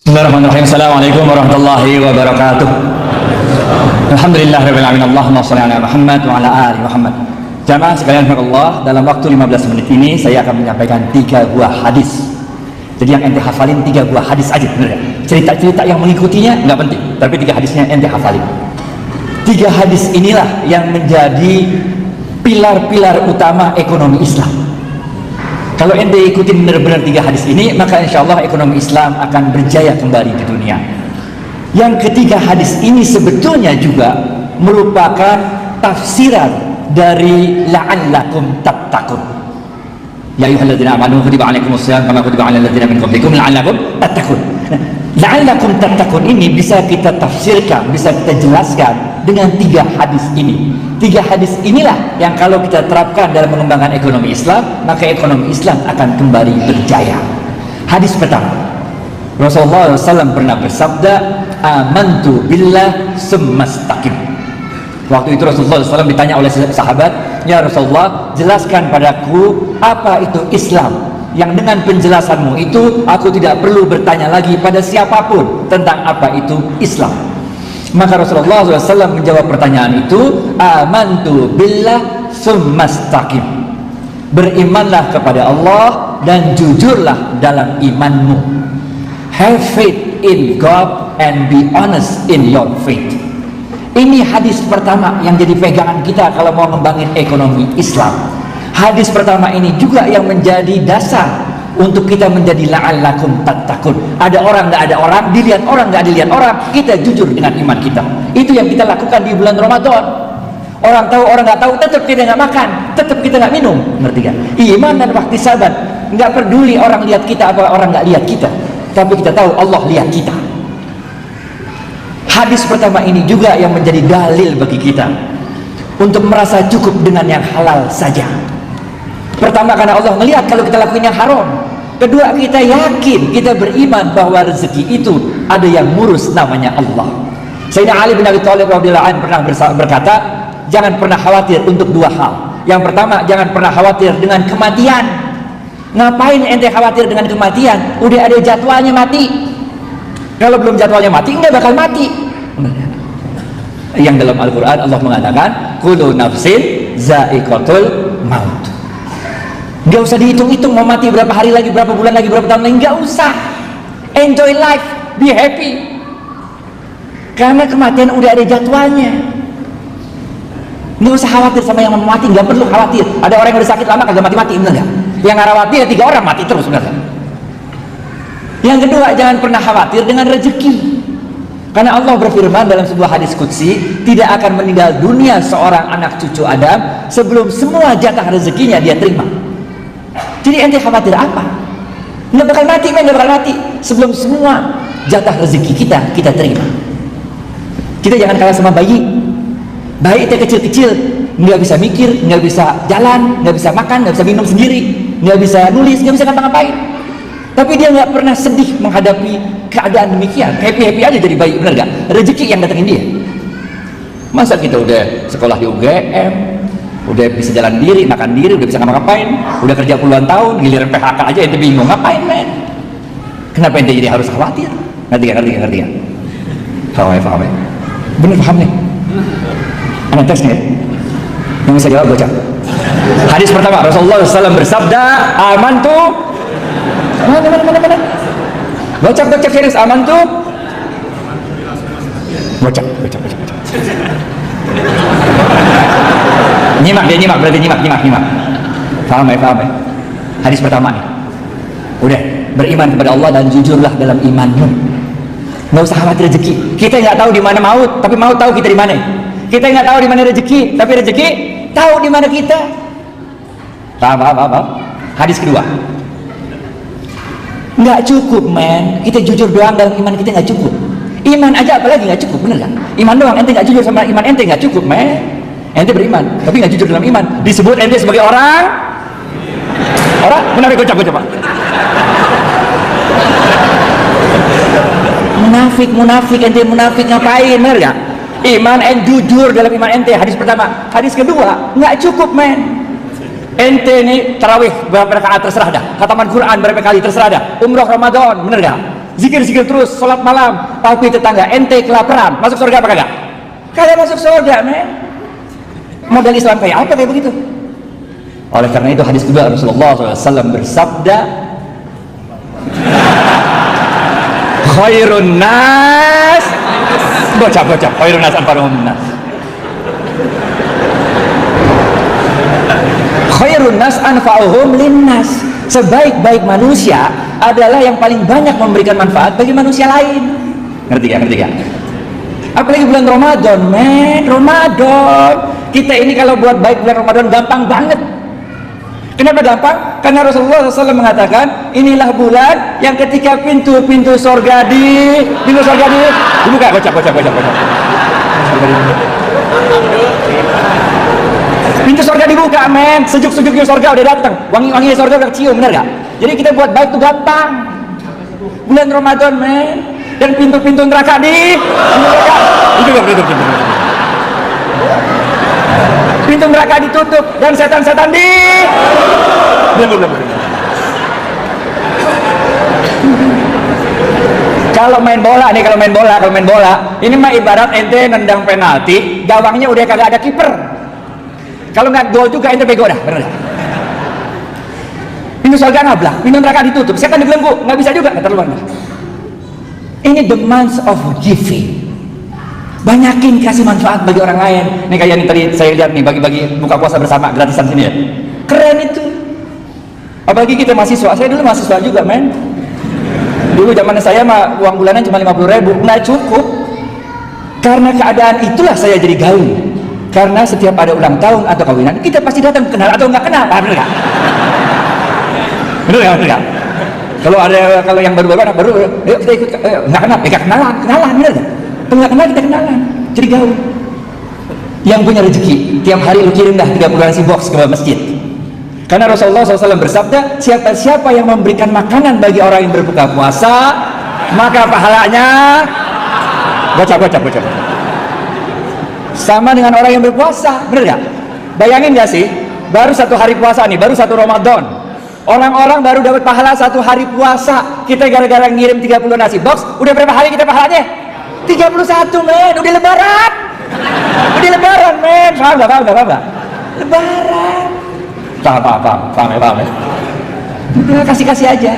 Bismillahirrahmanirrahim. Assalamualaikum warahmatullahi wabarakatuh. Alhamdulillahirabbil alamin. Allahumma shalli ala Muhammad wa ala ali Muhammad. Jamaah sekalian Allah, dalam waktu 15 menit ini saya akan menyampaikan 3 buah hadis. Jadi yang ente hafalin 3 buah hadis aja, benar ya? Cerita-cerita yang mengikutinya nggak penting, tapi 3 hadisnya ente hafalin. 3 hadis inilah yang menjadi pilar-pilar utama ekonomi Islam. Kalau ente ikutin benar-benar 3 hadis ini, maka insya Allah ekonomi Islam akan berjaya kembali di dunia. Yang ketiga hadis ini sebetulnya juga merupakan tafsiran dari la'allakum tattaqun. Ya ayyuhalladzina amanu kutiba alaikumussyiyam kama kutiba alal ladzina min qablikum la'allakum tattaqun. La'allakum tattaqun ini bisa kita tafsirkan, bisa kita jelaskan dengan 3 hadis ini. 3 hadis inilah yang kalau kita terapkan dalam mengembangkan ekonomi Islam, maka ekonomi Islam akan kembali berjaya. Hadis pertama, Rasulullah SAW pernah bersabda, amantu billah summastaqim. Waktu itu Rasulullah SAW ditanya oleh sahabat, ya Rasulullah, jelaskan padaku apa itu Islam, yang dengan penjelasanmu itu aku tidak perlu bertanya lagi pada siapapun tentang apa itu Islam. Maka Rasulullah SAW menjawab pertanyaan itu, amantu billah summastaqim. Berimanlah kepada Allah dan jujurlah dalam imanmu. Have faith in God and be honest in your faith. Ini hadis pertama yang jadi pegangan kita kalau mau ngembangin ekonomi Islam. Hadis pertama ini juga yang menjadi dasar untuk kita menjadi la'allakum tattaqun. Ada orang nggak ada orang, dilihat orang nggak dilihat orang, kita jujur dengan iman kita. Itu yang kita lakukan di bulan Ramadan. Orang tahu orang nggak tahu, tetap kita nggak makan, tetap kita nggak minum, ngerti kan? Iman dan ihtisaban, nggak peduli orang lihat kita apa orang nggak lihat kita, tapi kita tahu Allah lihat kita. Hadis pertama ini juga yang menjadi dalil bagi kita untuk merasa cukup dengan yang halal saja. Pertama, karena Allah melihat kalau kita lakuin yang haram. Kedua, kita yakin, kita beriman bahwa rezeki itu ada yang ngurus, namanya Allah. Sayyidina Ali bin Abi Thalib radhiyallahu anhu pernah berkata, jangan pernah khawatir untuk 2 hal. Yang pertama, jangan pernah khawatir dengan kematian. Ngapain ente khawatir dengan kematian? Udah ada jadwalnya mati. Kalau belum jadwalnya mati, nggak bakal mati. Yang dalam Al-Quran Allah mengatakan, kullu nafsin za'iqatul maut. Gak usah dihitung-hitung mau mati berapa hari lagi, berapa bulan lagi, berapa tahun lagi, gak usah. Enjoy life, be happy. Karena kematian udah ada jadwalnya. Gak usah khawatir sama yang mau mati, gak perlu khawatir. Ada orang yang udah sakit lama kagak mati-mati, bener gak? Yang khawatir 3 orang mati terus, bener gak? Yang kedua, jangan pernah khawatir dengan rezeki. Karena Allah berfirman dalam sebuah hadis qudsi, tidak akan meninggal dunia seorang anak cucu Adam sebelum semua jatah rezekinya dia terima. Jadi ente khawatir apa? Nggak bakal mati, nggak bakal mati sebelum semua jatah rezeki kita terima. Kita jangan kalah sama bayi. Bayi itu kecil-kecil, nggak bisa mikir, nggak bisa jalan, nggak bisa makan, nggak bisa minum sendiri, nggak bisa nulis, nggak bisa ngapa-ngapain. Tapi dia nggak pernah sedih menghadapi keadaan demikian. Happy-happy aja jadi bayi, benar nggak? Rezeki yang datengin dia. Masa kita udah sekolah di UGM, udah bisa jalan diri, makan diri, udah bisa ngapa-ngapain, udah kerja puluhan tahun, giliran PHK aja ente bingung ngapain, men? Kenapa ente jadi harus khawatir? Ngerti gak? Paham ya? Bener paham nih? Anak tes nih, yang bisa jawab baca. Hadis pertama, Rasulullah SAW bersabda, amantu. Mana? Baca serius, amantu. Baca. Nyimak, berarti nyimak. Paham ya? Hadis pertama nih. Udah, beriman kepada Allah dan jujurlah dalam imanmu. Nggak usah khawatir rezeki. Kita nggak tahu di mana maut, tapi maut tahu kita di mana. Kita nggak tahu di mana rezeki, tapi rezeki tahu di mana kita. Paham. Hadis kedua. Nggak cukup, men. Kita jujur doang dalam iman kita nggak cukup. Iman aja apalagi nggak cukup, bener kan? Iman doang, ente nggak jujur sama iman ente nggak cukup, men. Ente beriman, tapi nggak jujur dalam iman. Disebut ente sebagai orang munafik. Coba. Munafik, ente munafik ngapain, bener gak? Iman and jujur dalam iman ente. Hadis pertama. Hadis kedua, nggak cukup, men. Ente ini tarawih berapa rakaat terserah dah, khataman Quran berapa kali terserah dah, umroh Ramadan, bener gak? zikir-zikir terus, sholat malam, tapi tetangga ente kelaparan, masuk surga apa kagak? Kagak masuk surga, men. Modal Islam kayak apa kayak begitu? Oleh karena itu hadis kedua Rasulullah SAW bersabda, khairun nas, bocah-bocah, khairun nas anfa'uhum nas. Khairun nas anfa'uhum linnas. Sebaik-baik manusia adalah yang paling banyak memberikan manfaat bagi manusia lain. Ngerti gak? Ngerti gak? Apalagi bulan Ramadan, men. Ramadan. Kita ini kalau buat baik bulan Ramadan gampang banget. Kenapa gampang? Karena Rasulullah SAW mengatakan, inilah bulan yang ketika pintu-pintu surga dibuka. Bocah. Pintu surga dibuka, men. Sejuk-sejuknya surga udah datang, wangi-wanginya surga udah cium, benar gak? Jadi kita buat baik itu gampang. Bulan Ramadan, men. Dan pintu-pintu neraka pintu neraka ditutup dan setan-setan belum. Kalau main bola, ini mah ibarat ente nendang penalti, gawangnya udah kagak ada kiper. Kalau nggak gol juga ente bego dah, bener. Pintu surga ngablak, pintu neraka ditutup, setan dibelenggu, nggak bisa juga, keterlaluan. Ini the month of giving. Banyakin kasih manfaat bagi orang lain. Nih kayak yang tadi saya lihat nih, bagi-bagi buka puasa bersama gratisan sini ya. Keren itu. Apalagi kita mahasiswa, saya dulu mahasiswa juga, men. Dulu zaman saya mah uang bulanan cuma 50.000, nggak cukup. Karena keadaan itulah saya jadi gaul. Karena setiap ada ulang tahun atau kawinan, kita pasti datang, kenal atau nggak kenal, bener nggak? Bener nggak? Kalau yang baru, yuk kita ikut, nggak kenal, kenalan, bener nggak? Nggak kenal kita kenalan, jadi gaul. Yang punya rezeki, tiap hari lu kirim dah 30 nasi box ke masjid. Karena Rasulullah SAW bersabda, siapa yang memberikan makanan bagi orang yang berbuka puasa, maka pahalanya bocah. Sama dengan orang yang berpuasa, bener gak? Bayangin gak sih, baru satu hari puasa nih, baru satu Ramadan, orang-orang baru dapat pahala satu hari puasa. Kita gara-gara ngirim 30 nasi box, udah berapa hari kita pahalanya? 31, men. Udah lebaran, men. Paham gak? Lebaran. Paham ya. Udah kasih aja.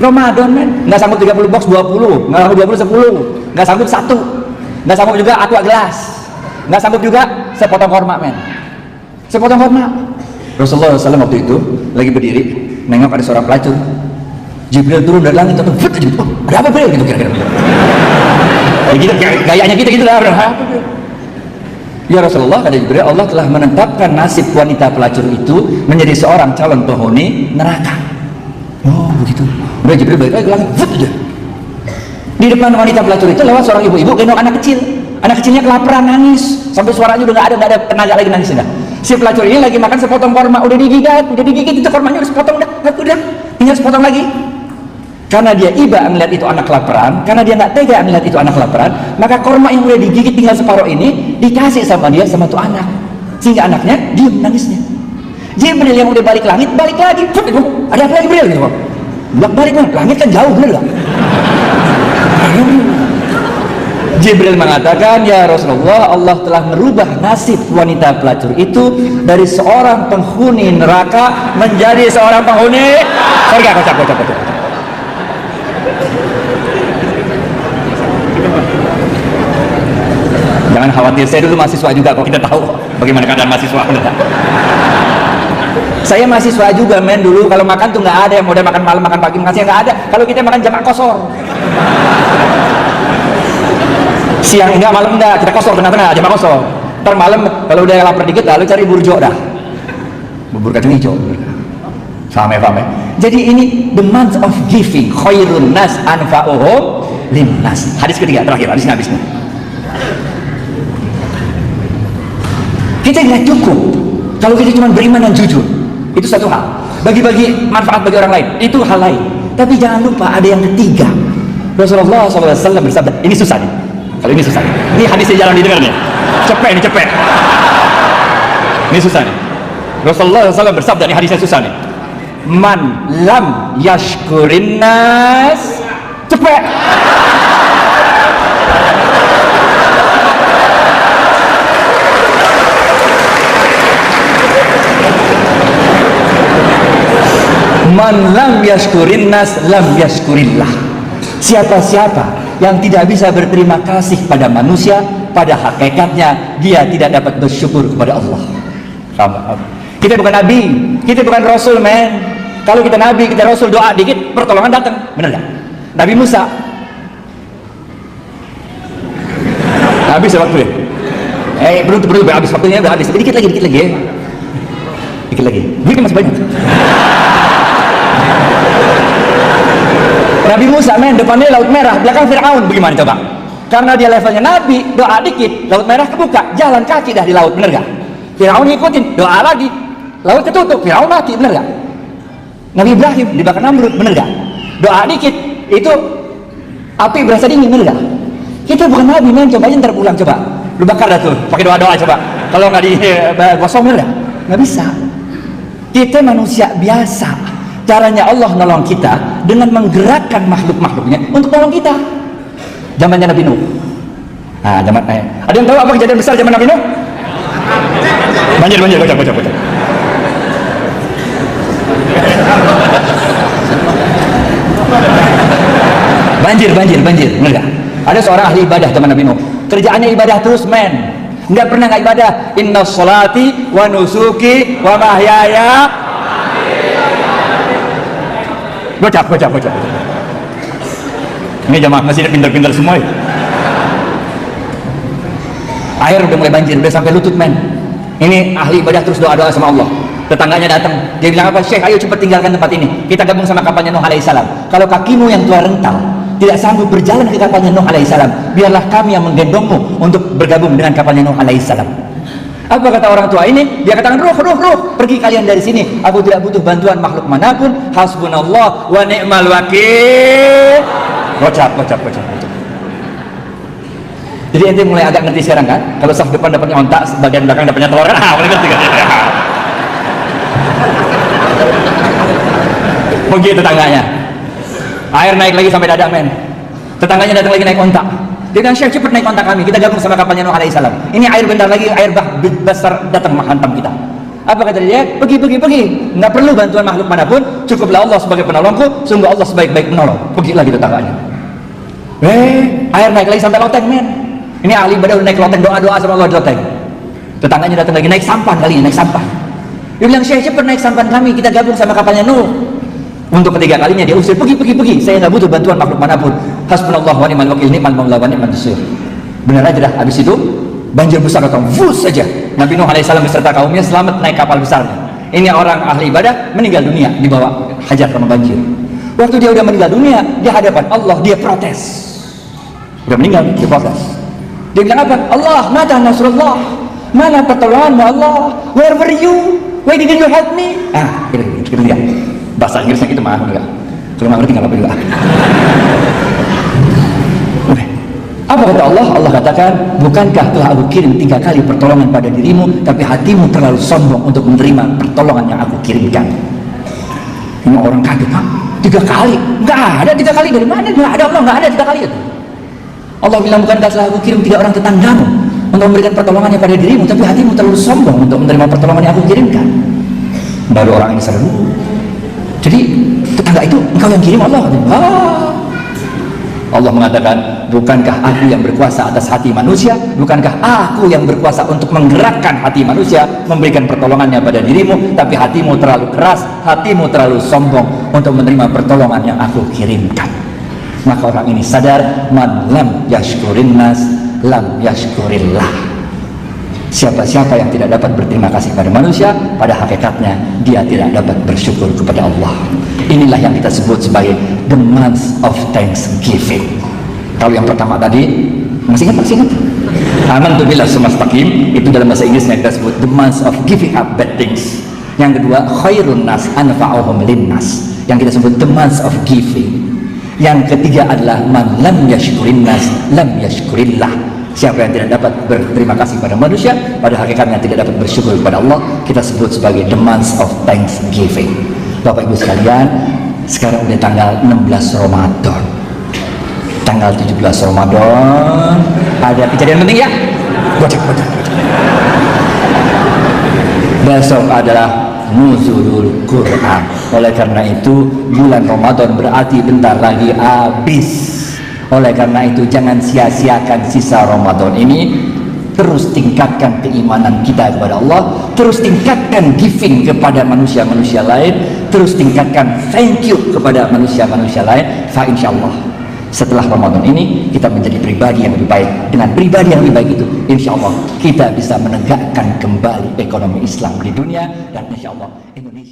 Ramadan, men. Nggak sanggup 30 box 20, nggak sanggup 20 10, nggak sanggup 1, nggak sanggup juga aqua gelas, nggak sanggup juga sepotong korma, men. Sepotong korma. Rasulullah SAW waktu itu lagi berdiri, nengok ada seorang pelacur. Jibril turun dari langit, ada apa beliau gitu kira-kira. Ya gitu, gayanya kita gitu lah. Ya Rasulullah, kata Jibril, Allah telah menetapkan nasib wanita pelacur itu menjadi seorang calon penghuni neraka. Oh begitu. Udah Jibril balik lagi ke langit, aja. Di depan wanita pelacur itu lewat seorang ibu-ibu gendong anak kecil. Anak kecilnya kelaparan, nangis sampai suaranya udah nggak ada tenaga lagi nangis enggak. Si pelacur ini lagi makan sepotong korma, udah digigit itu kormanya udah sepotong udah tinggal sepotong lagi. Karena dia iba melihat itu anak kelaparan, karena dia nggak tega melihat itu anak kelaparan, maka korma yang udah digigit tinggal separuh ini dikasih sama dia sama tuh anak, sehingga anaknya diam nangisnya. Jibril yang udah balik langit balik lagi, ada apa lagi Jibril gitu? Balik langit kan jauh, bener nggak? Jibril mengatakan, ya Rasulullah, Allah telah merubah nasib wanita pelacur itu dari seorang penghuni neraka menjadi seorang penghuni surga. Kocak. Jangan khawatir, saya dulu mahasiswa juga kok, kita tahu bagaimana keadaan mahasiswa. Saya mahasiswa juga, men. Dulu kalau makan tuh nggak ada yang model makan malam, makan pagi, makan siang nggak ada. Kalau kita makan jamak kosor. Siang enggak, malam enggak, kita kosor tengah-tengah, jamak kosor. Ntar malam kalau udah lapar dikit lalu cari burjo dah. Bubur kacang hijau. Paham ya? Jadi ini the month of giving, khairun nas anfa'uhum linnas. Hadis ketiga terakhir, hadisnya habis nih. Kita nggak cukup kalau kita cuma beriman dan jujur, itu satu hal. Bagi-bagi manfaat bagi orang lain, itu hal lain. Tapi jangan lupa ada yang ketiga. Rasulullah SAW bersabda, ini susah nih. Kalau ini susah nih. Ini hadisnya jarang didengar nih. Cepet. Ini susah nih. Rasulullah SAW bersabda, ini hadisnya susah nih. Man lam yashkurin nas cepet. Man lam yashkurin nas lam yashkurillah. Siapa-siapa yang tidak bisa berterima kasih pada manusia, pada hakikatnya dia tidak dapat bersyukur kepada Allah. Kita bukan nabi, kita bukan rasul, men. Kalau kita nabi, kita rasul, doa dikit pertolongan datang, benar gak? Nabi Musa habis waktu ya? Belum habis waktunya, udah habis. Dikit lagi ya. Dikit lagi. Duitnya masih banyak. Nabi Musa, men, depannya laut merah, belakang Fir'aun, bagaimana coba? Karena dia levelnya nabi, doa dikit, laut merah kebuka, jalan kaki dah di laut, bener gak? Fir'aun ngikutin, doa lagi, laut ketutup, Fir'aun mati, bener gak? Nabi Ibrahim dibakar Namrud, bener gak? Doa dikit, itu api berasa dingin, bener gak? Kita bukan nabi, men, coba aja ntar pulang, coba lu bakar dah tuh, pakai doa-doa coba. Kalau nggak digosong, bener gak? Nggak bisa. Kita manusia biasa. Caranya Allah nolong kita dengan menggerakkan makhluk-makhluknya untuk nolong kita. Zamannya Nabi Nuh. Nah, ada yang tahu apa kejadian besar zaman Nabi Nuh? Banjir, baca. Banjir, bener gak? Ada seorang ahli ibadah zaman Nabi Nuh. Kerjaannya ibadah terus, men. Nggak pernah nggak ibadah. Inna sholati wa nusuki wa mahyaya. Baca. Ini jamaah masih pintar-pintar semua ya. Air udah mulai banjir, udah sampai lutut, men. Ini ahli ibadah terus doa-doa sama Allah. Tetangganya datang, dia bilang apa? Syekh, ayo cepat tinggalkan tempat ini. Kita gabung sama kapalnya Nuh alaihissalam. Kalau kakimu yang tua rental tidak sanggup berjalan ke kapalnya Nuh alaihissalam, biarlah kami yang menggendongmu untuk bergabung dengan kapalnya Nuh alaihissalam. Apa kata orang tua ini? Dia katakan, ruh, pergi kalian dari sini. Aku tidak butuh bantuan makhluk manapun. Hasbunallah wa ni'mal wakil. Bocap. Jadi ente mulai agak ngerti sekarang kan? Kalau saf depan dapatnya ontak, bagian belakang dapatnya telur kan? Mulai ngerti kan? Pergi tetangganya. Air naik lagi sampai dada, men. Tetangganya datang lagi naik ontak. Dia bilang, Syekh, cepat naik kontak kami, kita gabung sama kapalnya Nuh alaihissalam. Ini air bentar lagi, air besar datang menghantam kita. Apa kata dia? Pergi. Nggak perlu bantuan makhluk manapun, cukuplah Allah sebagai penolongku, sungguh Allah sebaik-baik penolong. Pergi lagi tetangganya. Air naik lagi sampai loteng, men. Ini ahli ibadah udah naik loteng, doa-doa sama Allah di loteng. Tetangganya datang lagi, naik sampan kali ini, naik sampan. Dia bilang, Syekh, cepat naik sampan kami, kita gabung sama kapalnya Nuh. Untuk ketiga kalinya dia usir, pergi. Saya nggak butuh bantuan makhluk manapun. Hasbunallah wa ni'mal wakil, ni'mal maula wa ni'man nasir. Benar aja dah. Habis itu banjir besar datang, vus saja. Nabi Nuh alaihissalam beserta kaumnya selamat naik kapal besar. Ini orang ahli ibadah meninggal dunia di bawah hajar sama banjir. Waktu dia udah meninggal dunia di hadapan Allah, dia protes. Udah meninggal, dia protes. Dia bilang apa? Allah, mata nasrullah, mana pertolonganmu Allah? Where were you? Why didn't you help me? Kita lihat. Bahasa Inggrisnya itu mah enggak. Kalau nggak ngerti nggak apa-apa juga. Apa kata Allah? Allah katakan, bukankah telah aku kirim 3 kali pertolongan pada dirimu, tapi hatimu terlalu sombong untuk menerima pertolongan yang aku kirimkan. Ini orang kaget, 3 kali? Nggak ada 3 kali, dari mana? Nggak ada, Allah nggak ada 3 kali itu. Allah bilang, bukankah telah aku kirim 3 orang tetanggamu untuk memberikan pertolongannya pada dirimu, tapi hatimu terlalu sombong untuk menerima pertolongan yang aku kirimkan. Baru orang ini seru. Jadi tetangga itu engkau yang kirim Allah. Allah mengatakan, bukankah aku yang berkuasa atas hati manusia? Bukankah aku yang berkuasa untuk menggerakkan hati manusia, memberikan pertolongannya pada dirimu, tapi hatimu terlalu keras, hatimu terlalu sombong untuk menerima pertolongan yang aku kirimkan. Maka orang ini sadar, man lam yashkurin nas lam yashkurillah. Siapa-siapa yang tidak dapat berterima kasih pada manusia, pada hakikatnya dia tidak dapat bersyukur kepada Allah. Inilah yang kita sebut sebagai the month of thanksgiving. Kalau yang pertama tadi, masih ingat? Amantu billah sumastaqim, itu dalam bahasa Inggrisnya kita sebut the month of giving up bad things. Yang kedua, khairun nas anfa'uhum linnas, yang kita sebut the month of giving. Yang ketiga adalah man lam yashkurin nas lam yashkurillah. Siapa yang tidak dapat berterima kasih pada manusia, pada hakikatnya tidak dapat bersyukur kepada Allah, kita sebut sebagai the month of thanksgiving. Bapak Ibu sekalian, sekarang udah tanggal 16 Ramadan. tanggal 17 Ramadan ada kejadian penting ya. Gocek. Besok adalah nuzulul Quran. Oleh karena itu bulan Ramadan berarti bentar lagi habis. Oleh karena itu jangan sia-siakan sisa Ramadan ini. Terus tingkatkan keimanan kita kepada Allah, terus tingkatkan giving kepada manusia-manusia lain, terus tingkatkan thank you kepada manusia-manusia lain. Fa insyaallah setelah Ramadan ini kita menjadi pribadi yang lebih baik. Dengan pribadi yang lebih baik itu insyaallah kita bisa menegakkan kembali ekonomi Islam di dunia, dan insyaallah Indonesia